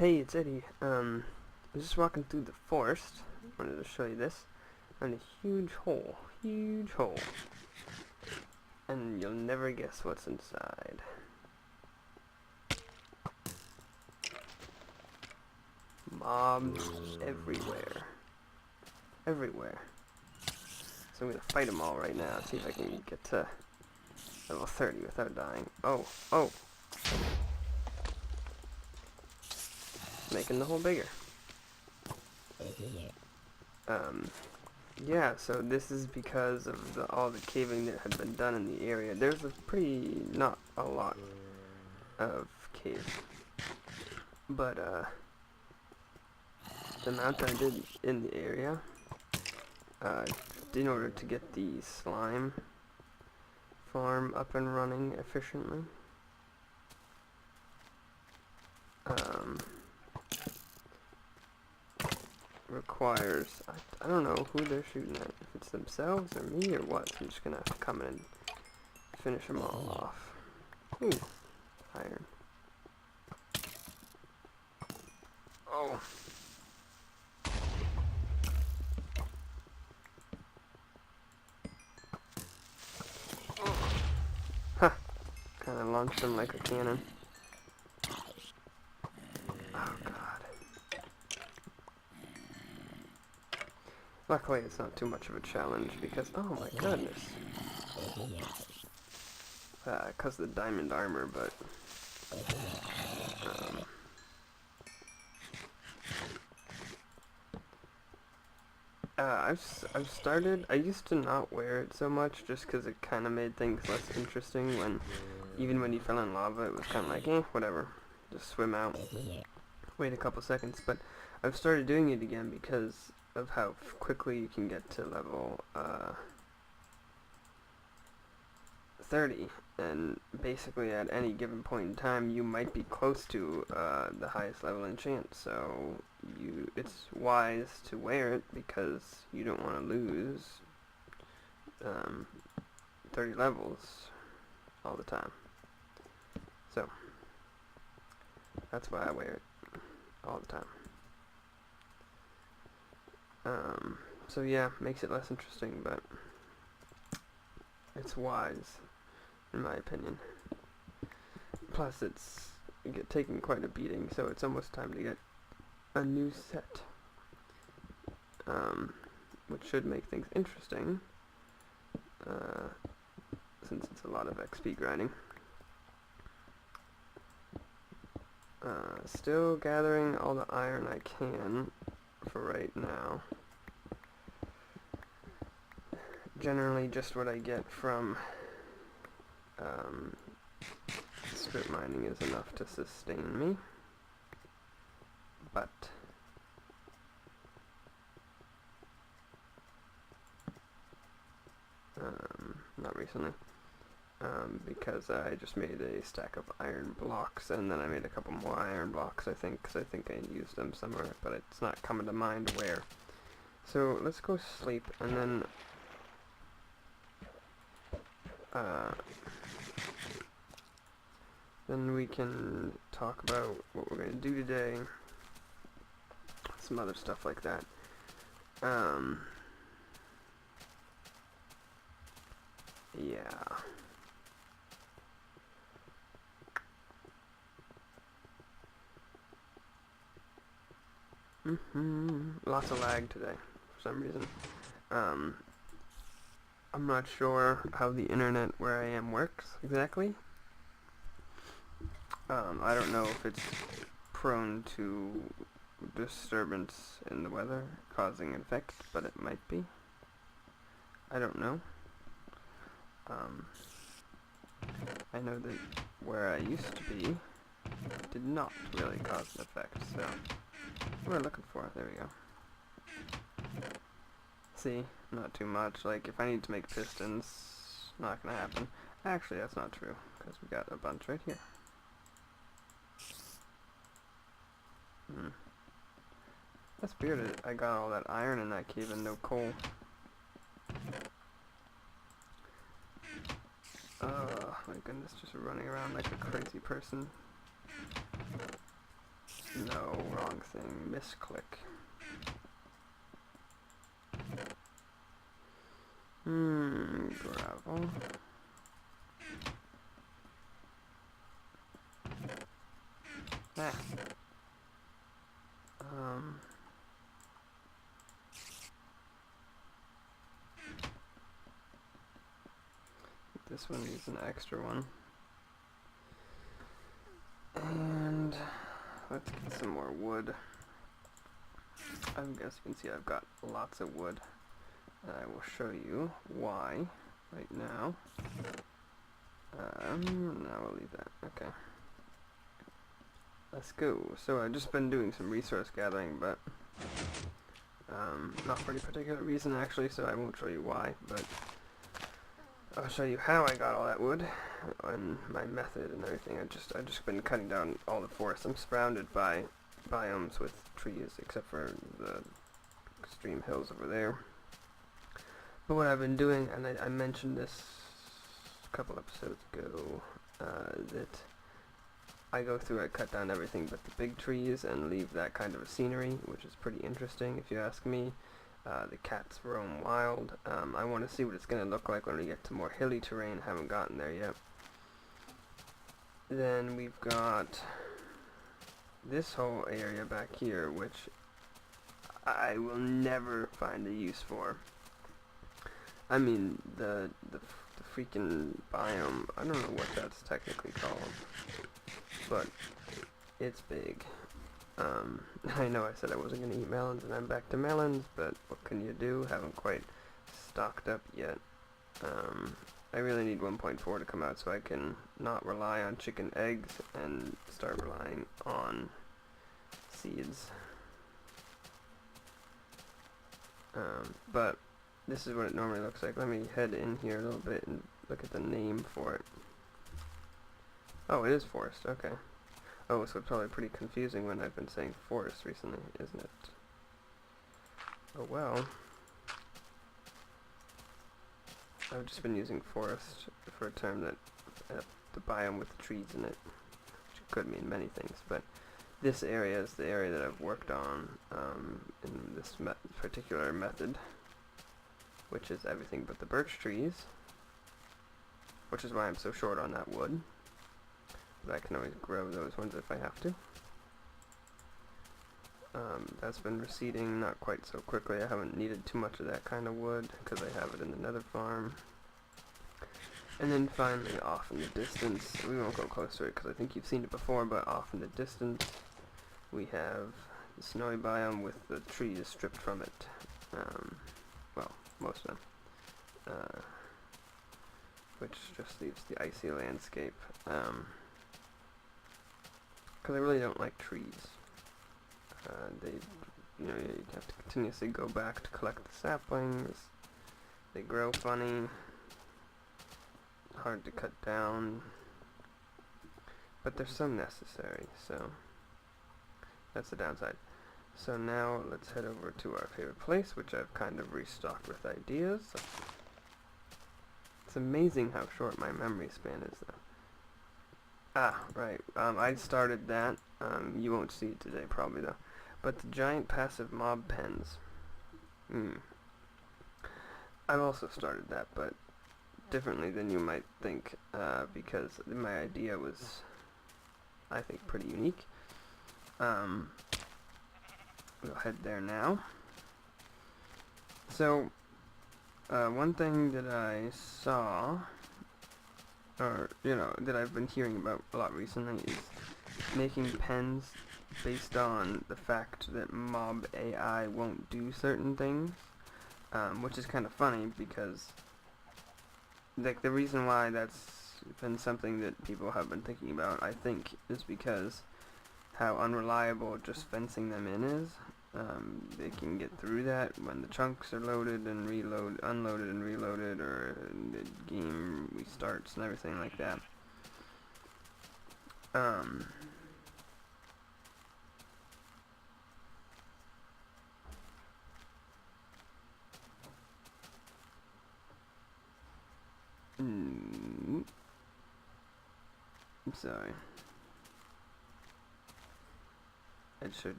Hey, it's Eddie. I was just walking through the forest. Wanted to show you this. Found a huge hole, and you'll never guess what's inside. Mobs everywhere. So I'm gonna fight them all right now. See if I can get to level 30 without dying. Oh, making the hole bigger. Yeah, so this is because of all the caving that had been done in the area. There's not a lot of caves, but the amount I did in the area, in order to get the slime farm up and running efficiently, requires, I don't know who they're shooting at, if it's themselves or me or what, so I'm just gonna have to come in and finish them all off. Ooh, iron. Oh. Huh, kinda launched them like a cannon. Oh god. Luckily it's not too much of a challenge because, oh my goodness. Cause of the diamond armor, but I've started. I used to not wear it so much just because it kind of made things less interesting. Even when you fell in lava, it was kind of like, whatever, just swim out, wait a couple seconds. But I've started doing it again because of how quickly you can get to level 30, and basically at any given point in time you might be close to the highest level enchant, so it's wise to wear it because you don't want to lose 30 levels all the time. So that's why I wear it all the time. So yeah, makes it less interesting, but it's wise in my opinion. Plus it's taking quite a beating, so it's almost time to get a new set, which should make things interesting, since it's a lot of XP grinding. Still gathering all the iron I can for right now. Generally just what I get from strip mining is enough to sustain me, but not recently, because I just made a stack of iron blocks, and then I made a couple more iron blocks, I think, because I think I used them somewhere, but it's not coming to mind where. So let's go sleep, and then we can talk about what we're going to do today, some other stuff like that. Yeah. Lots of lag today, for some reason. I'm not sure how the internet where I am works exactly. I don't know if it's prone to disturbance in the weather causing effects, but it might be. I don't know. I know that where I used to be did not really cause an effect, so what we're looking for. There we go. See, not too much. Like, if I need to make pistons, not gonna happen. Actually, that's not true, because we got a bunch right here. That's weird. I got all that iron in that cave and no coal. Oh my goodness, just running around like a crazy person. No, wrong thing. Misclick. Gravel. Ah. This one needs an extra one. And let's get some more wood. I guess you can see I've got lots of wood. And I will show you why right now. No, we'll leave that. Okay. Let's go. So I've just been doing some resource gathering, but not for any particular reason actually, so I won't show you why, but I'll show you how I got all that wood and my method and everything. I've just been cutting down all the forest. I'm surrounded by biomes with trees, except for the extreme hills over there. But what I've been doing, and I mentioned this a couple episodes ago, that I go through, I cut down everything but the big trees and leave that kind of a scenery, which is pretty interesting if you ask me. The cats roam wild. I want to see what it's going to look like when we get to more hilly terrain. Haven't gotten there yet. Then we've got this whole area back here, which I will never find a use for. I mean, the freaking biome, I don't know what that's technically called, but it's big. I know I said I wasn't going to eat melons, and I'm back to melons, but what can you do? Haven't quite stocked up yet. I really need 1.4 to come out so I can not rely on chicken eggs and start relying on seeds. But this is what it normally looks like. Let me head in here a little bit and look at the name for it. Oh, it is forest, okay. Oh, so it's probably pretty confusing when I've been saying forest recently, isn't it? Oh well. I've just been using forest for a term that, the biome with the trees in it, which could mean many things, but this area is the area that I've worked on in this particular method, which is everything but the birch trees, which is why I'm so short on that wood. But I can always grow those ones if I have to. That's been receding, not quite so quickly. I haven't needed too much of that kind of wood because I have it in the nether farm. And then finally, off in the distance, we won't go close to it because I think you've seen it before, but off in the distance we have the snowy biome with the trees stripped from it. Well, most of them. Which just leaves the icy landscape. Because I really don't like trees. You have to continuously go back to collect the saplings. They grow funny. Hard to cut down. But they're so necessary, so that's the downside. So now let's head over to our favorite place, which I've kind of restocked with ideas. It's amazing how short my memory span is, though. Ah, right. I started that. You won't see it today, probably, though. But the giant passive mob pens. I've also started that, but differently than you might think, because my idea was, I think, pretty unique. We'll head there now. So, one thing that I saw, or, that I've been hearing about a lot recently is making pens based on the fact that mob AI won't do certain things, which is kind of funny because, like, the reason why that's been something that people have been thinking about, I think, is because how unreliable just fencing them in is. They can get through that when the chunks are loaded and unloaded and reloaded, or the game restarts and everything like that. I'm sorry. I should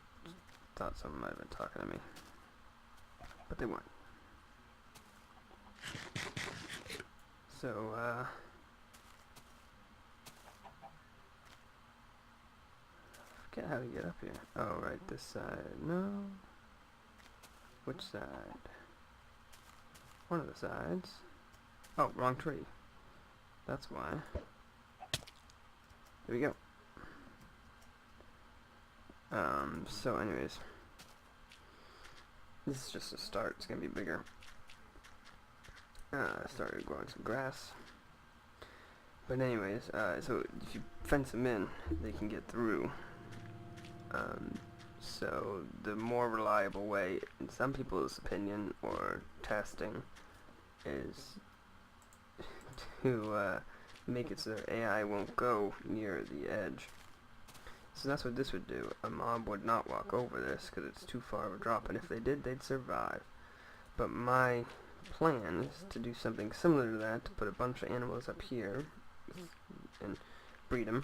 thought someone might have been talking to me, but they weren't. So, I forget how to get up here. Oh, right, this side. No. Which side? One of the sides. Oh, wrong tree. That's why. There we go. So anyways. This is just a start. It's gonna be bigger. I started growing some grass. But anyways, so if you fence them in, they can get through. So the more reliable way, in some people's opinion or testing, is to make it so their AI won't go near the edge. So that's what this would do. A mob would not walk over this because it's too far of a drop, and if they did, they'd survive. But my plan is to do something similar to that, to put a bunch of animals up here and breed them.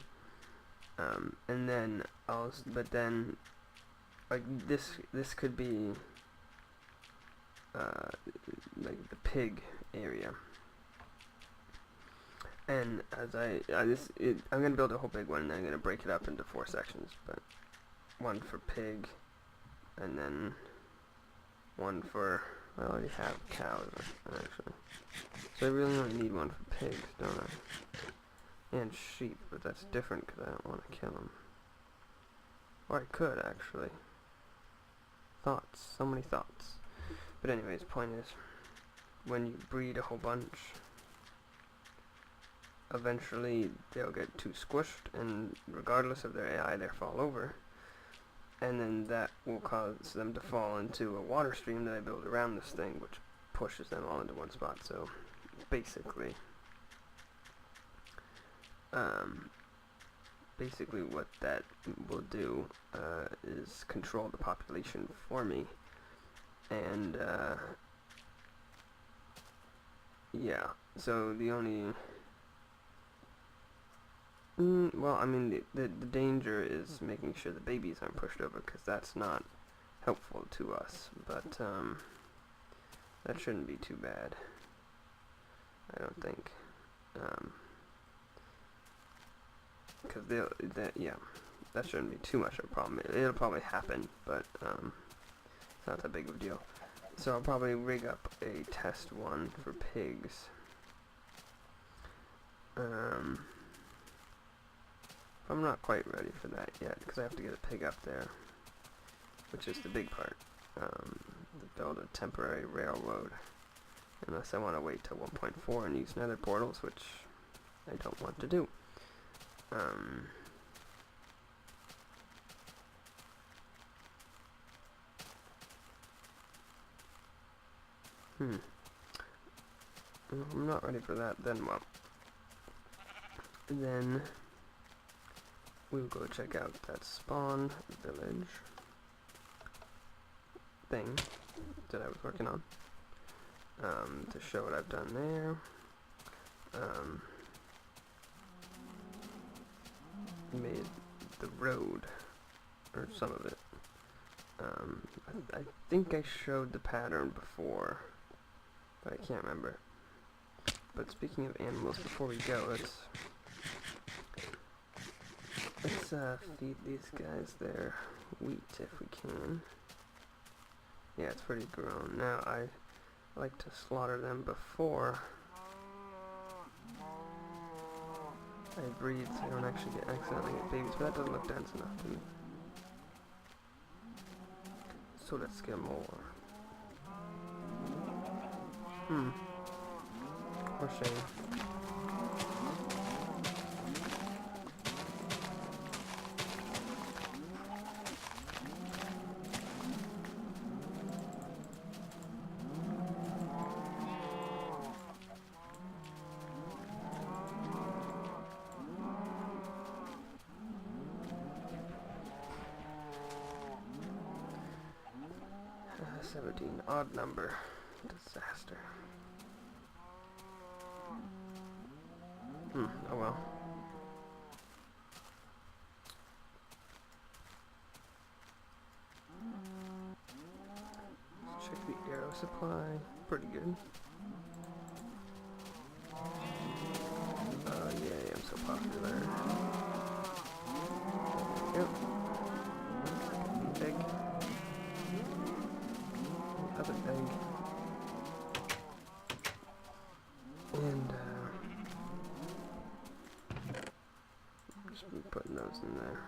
And then but then, like this could be like the pig area. And as I'm gonna build a whole big one, and then I'm gonna break it up into 4 sections. But one for pig, and then one for, I already have cows actually, so I really only need one for pigs, don't I? And sheep, but that's different because I don't want to kill them. Or I could actually. Thoughts, so many thoughts. But anyways, point is, when you breed a whole bunch, eventually they'll get too squished, and regardless of their AI, they'll fall over. And then that will cause them to fall into a water stream that I build around this thing, which pushes them all into one spot. So basically, what that will do is control the population for me. And yeah, so the only well, I mean, the danger is making sure the babies aren't pushed over, because that's not helpful to us, but that shouldn't be too bad, I don't think, because that shouldn't be too much of a problem. It'll probably happen, but it's not that big of a deal. So I'll probably rig up a test one for pigs. I'm not quite ready for that yet, because I have to get a pig up there, which is the big part, to build a temporary railroad, unless I want to wait till 1.4 and use nether portals, which I don't want to do. Well, I'm not ready for that, then what? Then we'll go check out that spawn village thing that I was working on, to show what I've done there. Made the road, or some of it. I think I showed the pattern before, but I can't remember. But speaking of animals, before we go, let's feed these guys their wheat if we can. Yeah, it's pretty grown. Now, I like to slaughter them before I breed, so I don't actually accidentally get babies, but that doesn't look dense enough to me. So let's get more. Or shame. Uh, 17, odd number. Disaster. Oh well. arrow supply, pretty good. Yay, I'm so popular. There we go. Egg. Other egg. And, just be putting those in there.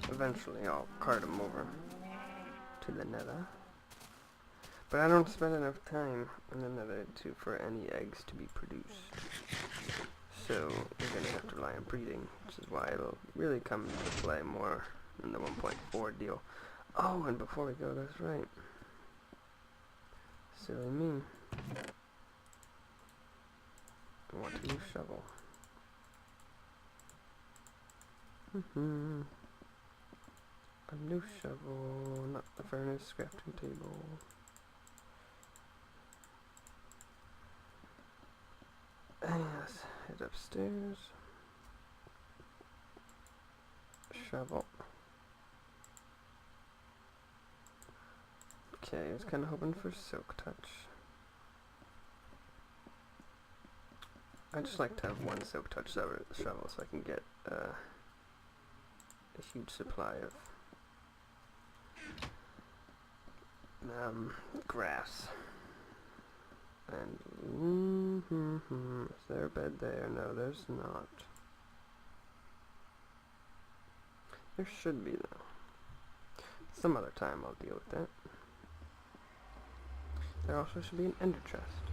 Eventually I'll cart them over to the nether. But I don't spend enough time in the nether for any eggs to be produced. So we're going to have to rely on breeding, which is why it'll really come into play more in the 1.4 deal. Oh, and before we go, that's right. Silly me. I want a new shovel. A new shovel, not the furnace, crafting table. And yes, head upstairs. Shovel. Okay, I was kind of hoping for silk touch. I just like to have one silk touch shovel so I can get a huge supply of grass. And is there a bed there? No, there's not. There should be though. Some other time I'll deal with that. There also should be an ender chest.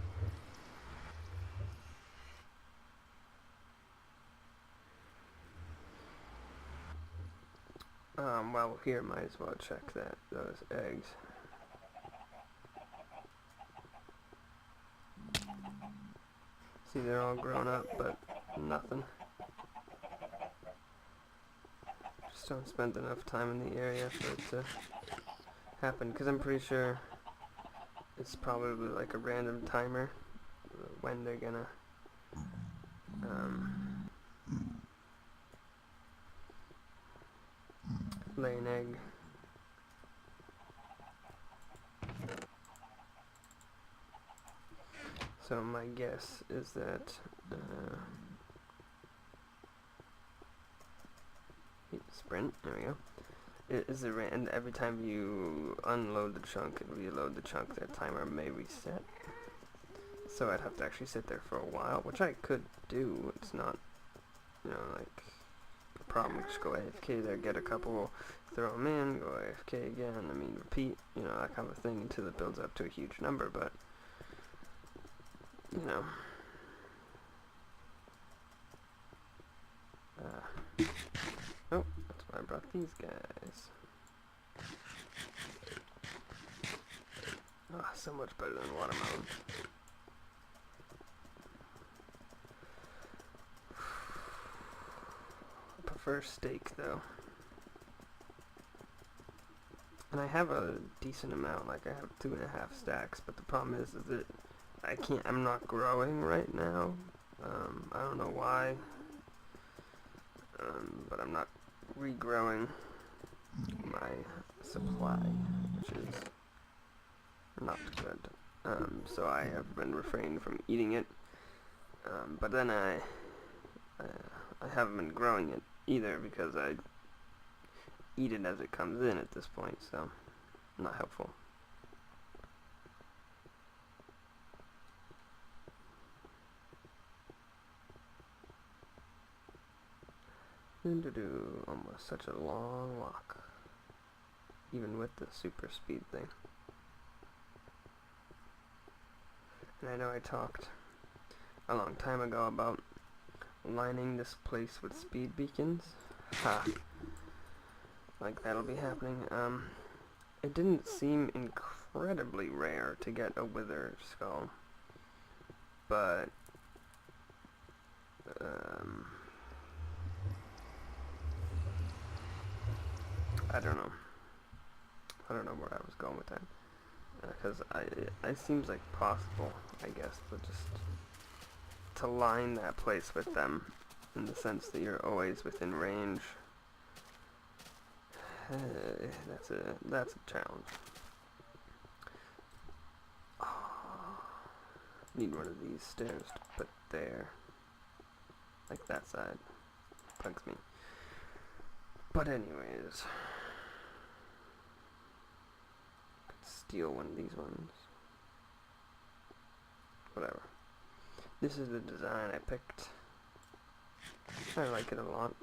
Well, here might as well check those eggs. See, they're all grown up, but nothing. Just don't spend enough time in the area for it to happen, because I'm pretty sure it's probably like a random timer when they're gonna lay an egg. So my guess is that sprint, there we go. It is and every time you unload the chunk and reload the chunk, that timer may reset. So I'd have to actually sit there for a while, which I could do. It's not, you know, like a problem. Just go AFK there, get a couple, throw them in, go AFK again. I mean, repeat, you know, that kind of thing until it builds up to a huge number. But you know, oh, that's why I brought these guys. Ah, so much better than watermelon. I prefer steak though. And I have a decent amount, like I have 2.5 stacks, but the problem is that I'm not growing right now. I don't know why. But I'm not regrowing my supply, which is not good. So I have been refraining from eating it. But then I haven't been growing it either because I eat it as it comes in at this point, so not helpful. Almost such a long walk, even with the super speed thing. And I know I talked a long time ago about lining this place with speed beacons. Ha! Like that'll be happening. It didn't seem incredibly rare to get a wither skull, but I don't know. I don't know where I was going with that. Because it seems like possible, I guess, but just to line that place with them in the sense that you're always within range. That's a challenge. Need one of these stairs to put there. Like that side. Bugs me. But anyways. Could steal one of these ones. Whatever. This is the design I picked. I like it a lot.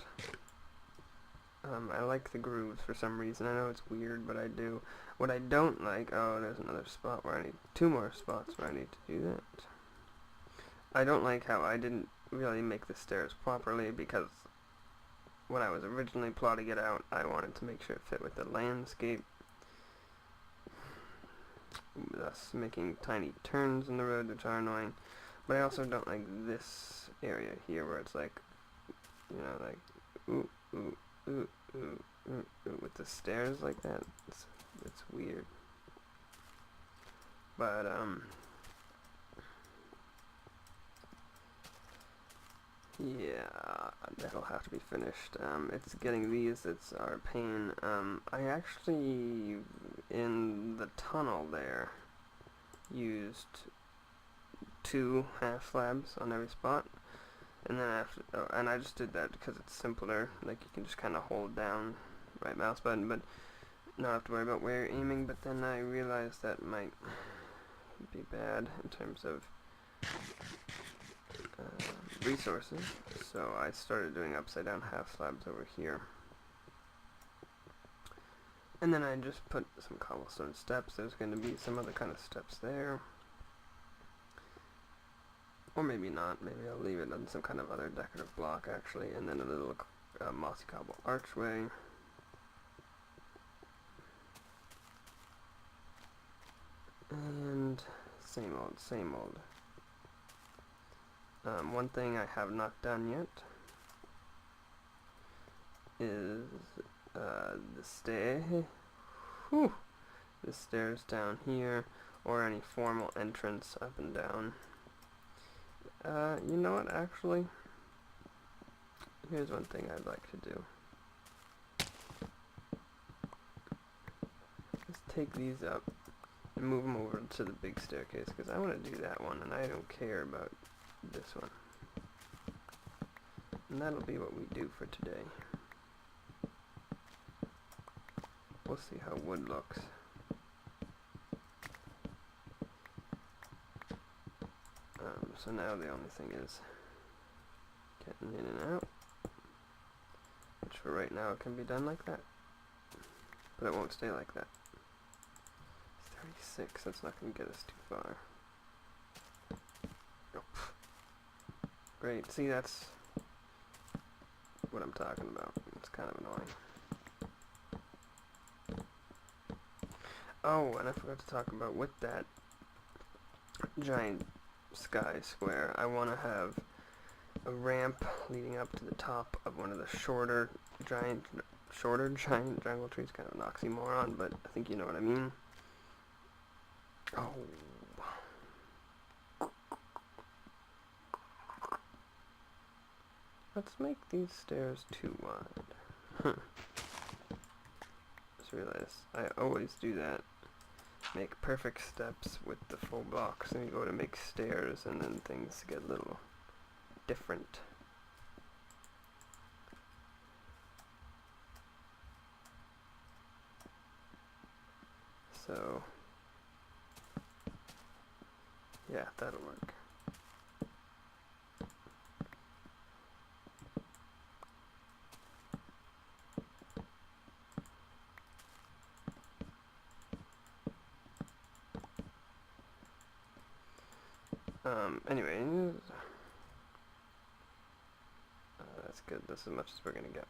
I like the grooves for some reason. I know it's weird, but I do. What I don't like... Oh, there's another spot where I need... 2 more spots where I need to do that. I don't like how I didn't really make the stairs properly, because when I was originally plotting it out, I wanted to make sure it fit with the landscape, thus making tiny turns in the road, which are annoying. But I also don't like this area here, where it's like, you know, like, ooh, ooh, ooh, ooh, ooh, ooh, with the stairs like that. It's weird. But, yeah, that'll have to be finished. It's getting these that's our pain. I actually, in the tunnel there, used 2 half slabs on every spot. And then after, and I just did that because it's simpler. Like, you can just kind of hold down right mouse button, but not have to worry about where you're aiming. But then I realized that might be bad in terms of resources, so I started doing upside down half slabs over here. And then I just put some cobblestone steps. There's going to be some other kind of steps there. Or maybe not. Maybe I'll leave it on some kind of other decorative block, actually. And then a little mossy cobble archway. And same old, same old. One thing I have not done yet is the stairs down here, or any formal entrance up and down. You know what, actually? Here's one thing I'd like to do. Just take these up and move them over to the big staircase, because I want to do that one, and I don't care about this one. And that'll be what we do for today. We'll see how wood looks. So now the only thing is getting in and out, which for right now it can be done like that, but it won't stay like that. 36, that's not going to get us too far. Nope. Great, see, that's what I'm talking about. It's kind of annoying. Oh, and I forgot to talk about, with that giant sky square, I want to have a ramp leading up to the top of one of the shorter giant jungle trees. Kind of an oxymoron, but I think you know what I mean. Oh. Let's make these stairs too wide. Just realized I always do that. Make perfect steps with the full blocks, and you go to make stairs, and then things get a little different. So, yeah, that'll work. Anyways, that's good. That's as much as we're gonna get.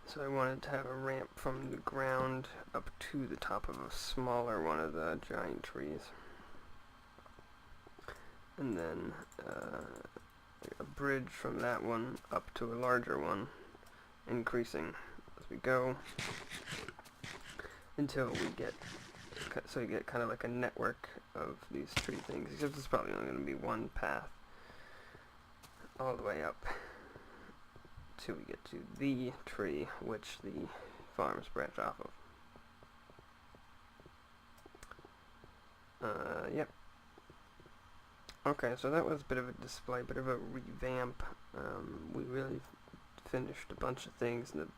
So I wanted to have a ramp from the ground up to the top of a smaller one of the giant trees, and then a bridge from that one up to a larger one, increasing as we go until we get, so you get kind of like a network of these tree things, except it's probably only going to be one path all the way up till we get to the tree which the farms branch off of. Yep. Okay, so that was a bit of a display, bit of a revamp. We really finished a bunch of things in the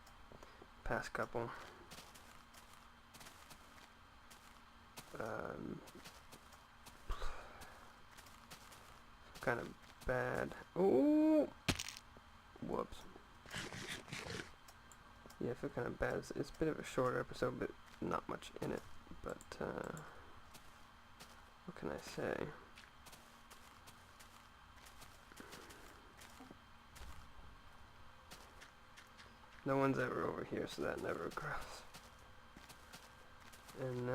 past couple. Kind of bad. Oh, whoops. Yeah, I feel kind of bad. It's a bit of a shorter episode, but not much in it. But what can I say? No one's ever over here, so that never occurs. And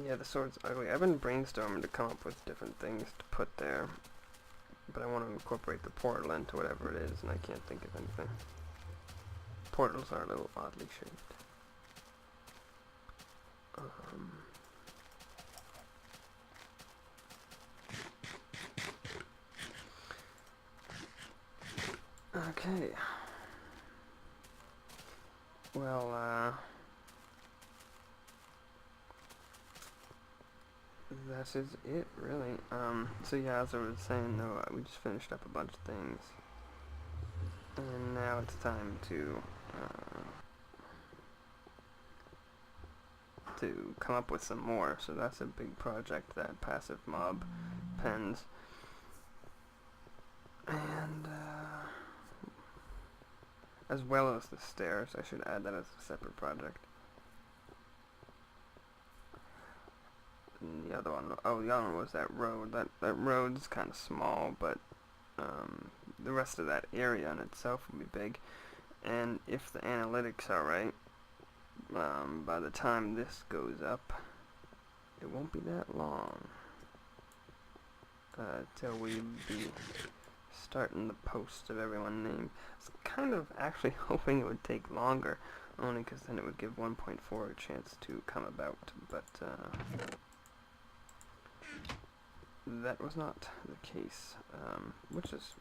yeah, the sword's ugly. I've been brainstorming to come up with different things to put there, but I want to incorporate the portal into whatever it is, and I can't think of anything. Portals are a little oddly shaped. Okay. Well, that is it, really. So yeah, as I was saying, though, we just finished up a bunch of things. And now it's time to come up with some more. So that's a big project, that passive mob pens. And as well as the stairs, I should add that as a separate project. And the other one, the other one was that road. That road's kind of small, but the rest of that area in itself will be big. And if the analytics are right, by the time this goes up, it won't be that long till we be starting the post of everyone named. I was kind of actually hoping it would take longer, only because then it would give 1.4 a chance to come about, but that was not the case, which is,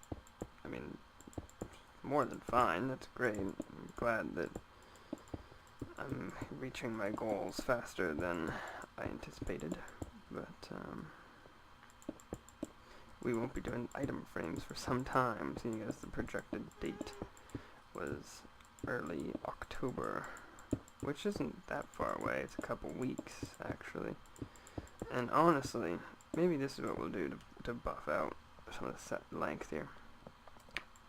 I mean, more than fine. That's great. I'm glad that I'm reaching my goals faster than I anticipated, but we won't be doing item frames for some time, seeing as the projected date was early October, which isn't that far away. It's a couple weeks, actually. And honestly, maybe this is what we'll do to buff out some of the set length here.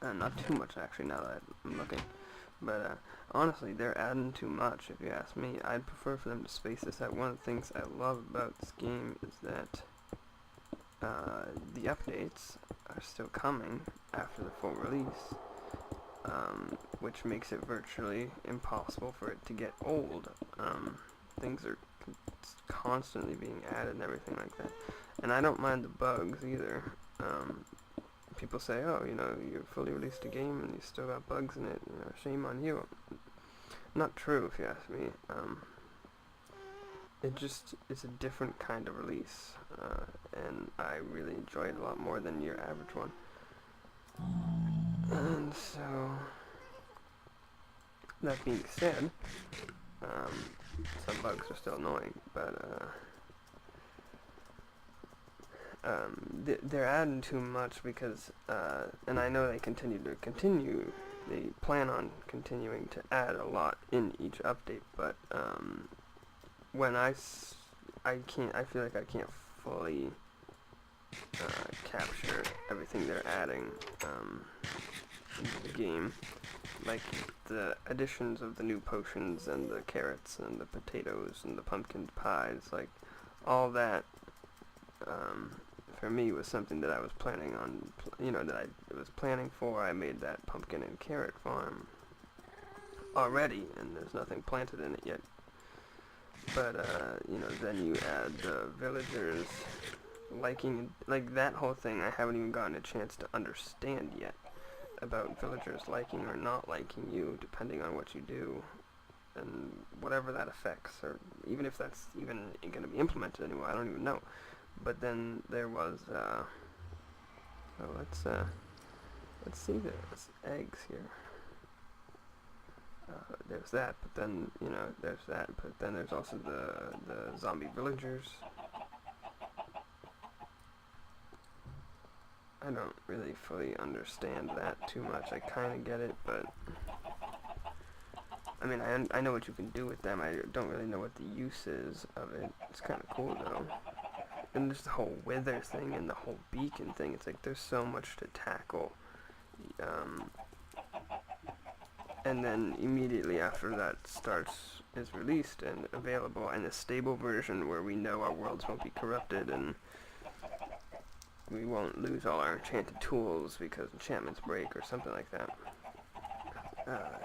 Not too much, actually, now that I'm looking. But honestly, they're adding too much, if you ask me. I'd prefer for them to space this out. One of the things I love about this game is that the updates are still coming after the full release, which makes it virtually impossible for it to get old. Things are constantly being added and everything like that. And I don't mind the bugs either. People say, oh, you know, you fully released a game and you still got bugs in it, you know, shame on you. Not true, if you ask me. It's a different kind of release, and I really enjoy it a lot more than your average one. And so, that being said, some bugs are still annoying, but they're adding too much because, and I know they they plan on continuing to add a lot in each update, but when I feel like I can't fully capture everything they're adding into the game, like the additions of the new potions and the carrots and the potatoes and the pumpkin pies, like all that for me was something that I was planning on, that I was planning for. I made that pumpkin and carrot farm already, and there's nothing planted in it yet. But, then you add the villagers liking, like that whole thing, I haven't even gotten a chance to understand yet about villagers liking or not liking you, depending on what you do, and whatever that affects, or even if that's even going to be implemented anymore, I don't even know. But then there was, let's see, there's eggs here. there's that, but then, you know, there's that, but then there's also the zombie villagers. I don't really fully understand that too much. I kind of get it, but I mean, I know what you can do with them. I don't really know what the use is of it. It's kind of cool, though. And there's the whole wither thing and the whole beacon thing. It's like there's so much to tackle. And then immediately after that is released and available, and a stable version where we know our worlds won't be corrupted and we won't lose all our enchanted tools because enchantments break or something like that.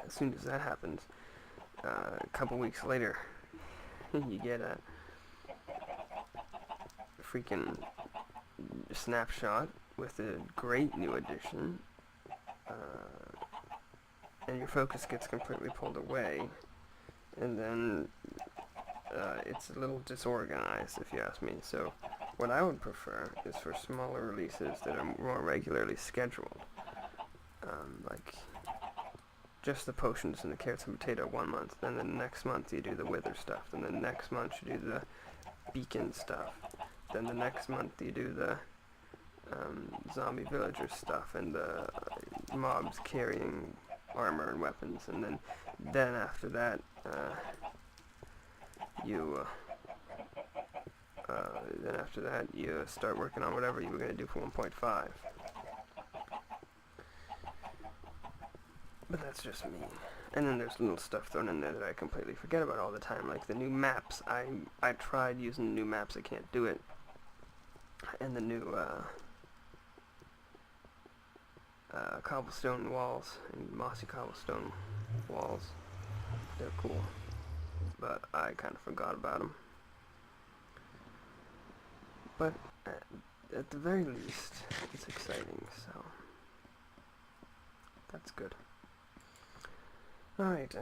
As soon as that happens, a couple weeks later, you get a freaking snapshot with a great new addition, and your focus gets completely pulled away, and then it's a little disorganized, if you ask me. So what I would prefer is for smaller releases that are more regularly scheduled, like just the potions and the carrots and potato 1 month, then the next month you do the wither stuff, then the next month you do the beacon stuff, then the next month you do the zombie villager stuff and the mobs carrying armor and weapons, and then after that you start working on whatever you were going to do for 1.5. But that's just me. And then there's little stuff thrown in there that I completely forget about all the time, like the new maps. I tried using new maps, I can't do it. And the new cobblestone walls, and mossy cobblestone walls. They're cool, but I kind of forgot about them. But at the very least, it's exciting, so that's good. Alright,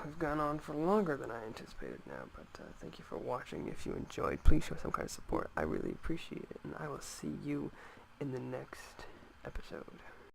we've gone on for longer than I anticipated now, but thank you for watching. If you enjoyed, please show some kind of support. I really appreciate it, and I will see you in the next episode.